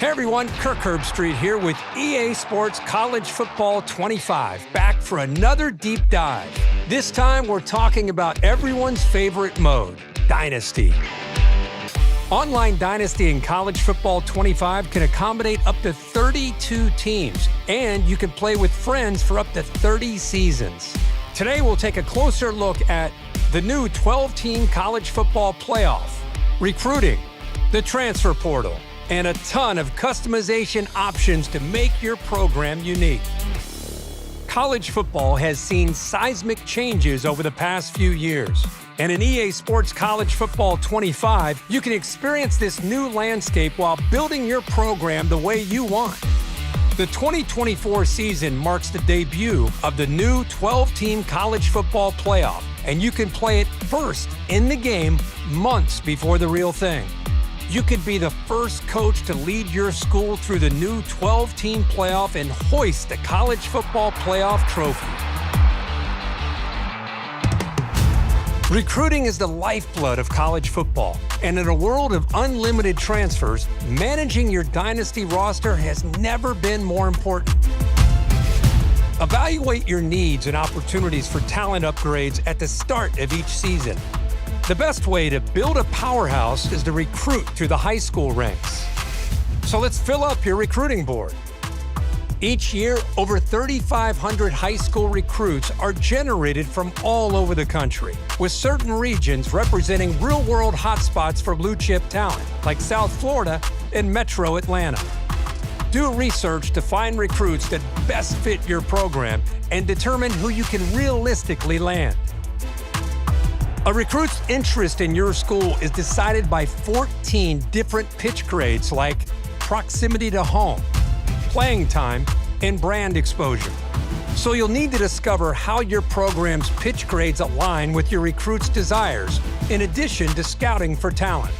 Hey everyone, Kirk Herbstreit here with EA Sports College Football 25, back for another deep dive. This time we're talking about everyone's favorite mode, Dynasty. Online Dynasty in College Football 25 can accommodate up to 32 teams, and you can play with friends for up to 30 seasons. Today we'll take a closer look at the new 12-team college football playoff, recruiting, the transfer portal, and a ton of customization options to make your program unique. College football has seen seismic changes over the past few years, and in EA Sports College Football 25, you can experience this new landscape while building your program the way you want. The 2024 season marks the debut of the new 12-team college football playoff, and you can play it first in the game months before the real thing. You could be the first coach to lead your school through the new 12-team playoff and hoist the college football playoff trophy. Recruiting is the lifeblood of college football, and in a world of unlimited transfers, managing your dynasty roster has never been more important. Evaluate your needs and opportunities for talent upgrades at the start of each season. The best way to build a powerhouse is to recruit through the high school ranks. So let's fill up your recruiting board. Each year, over 3,500 high school recruits are generated from all over the country, with certain regions representing real-world hotspots for blue-chip talent, like South Florida and Metro Atlanta. Do research to find recruits that best fit your program and determine who you can realistically land. A recruit's interest in your school is decided by 14 different pitch grades like proximity to home, playing time, and brand exposure. So you'll need to discover how your program's pitch grades align with your recruit's desires, in addition to scouting for talent.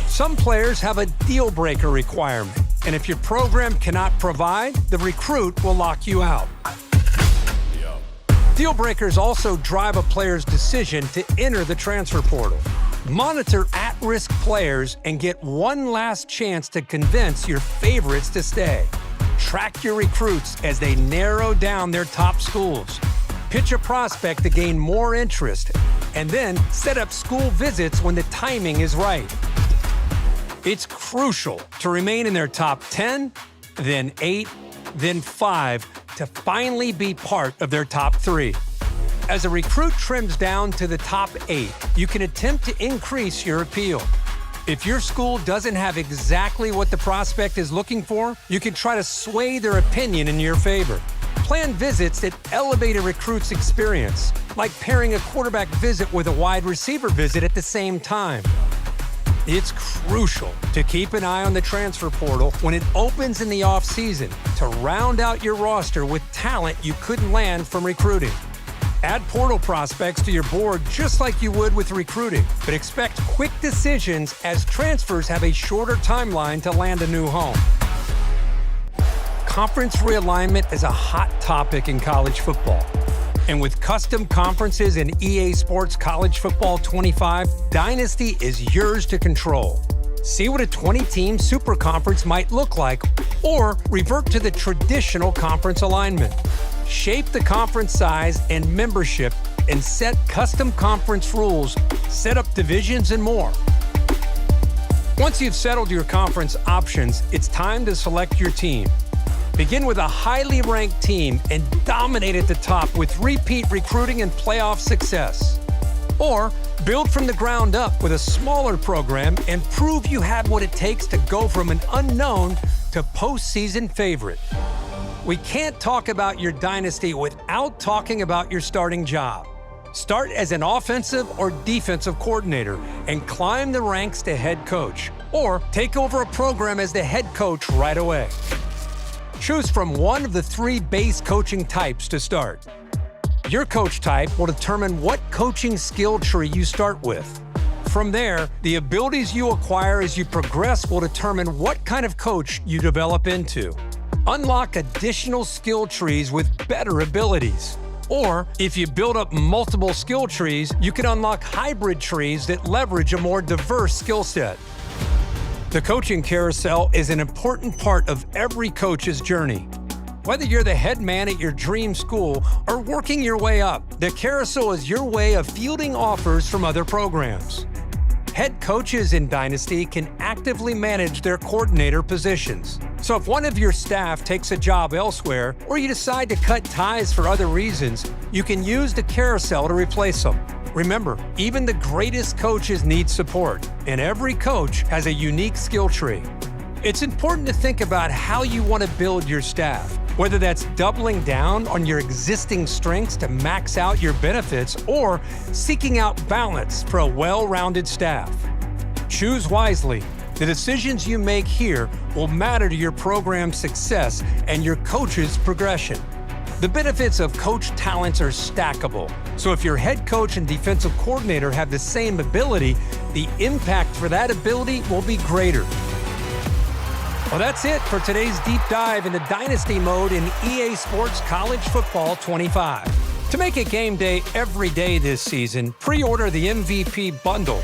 Some players have a deal-breaker requirement, and if your program cannot provide, the recruit will lock you out. Deal breakers also drive a player's decision to enter the transfer portal. Monitor at-risk players and get one last chance to convince your favorites to stay. Track your recruits as they narrow down their top schools. Pitch a prospect to gain more interest, and then set up school visits when the timing is right. It's crucial to remain in their top 10, then 8, then 5, to finally be part of their top 3. As a recruit trims down to the top 8, you can attempt to increase your appeal. If your school doesn't have exactly what the prospect is looking for, you can try to sway their opinion in your favor. Plan visits that elevate a recruit's experience, like pairing a quarterback visit with a wide receiver visit at the same time. It's crucial to keep an eye on the transfer portal when it opens in the offseason to round out your roster with talent you couldn't land from recruiting. Add portal prospects to your board just like you would with recruiting, but expect quick decisions as transfers have a shorter timeline to land a new home. Conference realignment is a hot topic in college football. And with custom conferences in EA Sports College Football 25, Dynasty is yours to control. See what a 20-team super conference might look like, or revert to the traditional conference alignment. Shape the conference size and membership and set custom conference rules, set up divisions, and more. Once you've settled your conference options, it's time to select your team. Begin with a highly ranked team and dominate at the top with repeat recruiting and playoff success. Or build from the ground up with a smaller program and prove you have what it takes to go from an unknown to postseason favorite. We can't talk about your dynasty without talking about your starting job. Start as an offensive or defensive coordinator and climb the ranks to head coach, or take over a program as the head coach right away. Choose from one of the 3 base coaching types to start. Your coach type will determine what coaching skill tree you start with. From there, the abilities you acquire as you progress will determine what kind of coach you develop into. Unlock additional skill trees with better abilities. Or, if you build up multiple skill trees, you can unlock hybrid trees that leverage a more diverse skill set. The coaching carousel is an important part of every coach's journey. Whether you're the head man at your dream school or working your way up, the carousel is your way of fielding offers from other programs. Head coaches in Dynasty can actively manage their coordinator positions. So if one of your staff takes a job elsewhere or you decide to cut ties for other reasons, you can use the carousel to replace them. Remember, even the greatest coaches need support, and every coach has a unique skill tree. It's important to think about how you want to build your staff, whether that's doubling down on your existing strengths to max out your benefits or seeking out balance for a well-rounded staff. Choose wisely. The decisions you make here will matter to your program's success and your coach's progression. The benefits of coach talents are stackable, so if your head coach and defensive coordinator have the same ability, the impact for that ability will be greater. Well, that's it for today's deep dive into Dynasty mode in EA Sports College Football 25. To make it game day every day this season, pre-order the MVP bundle.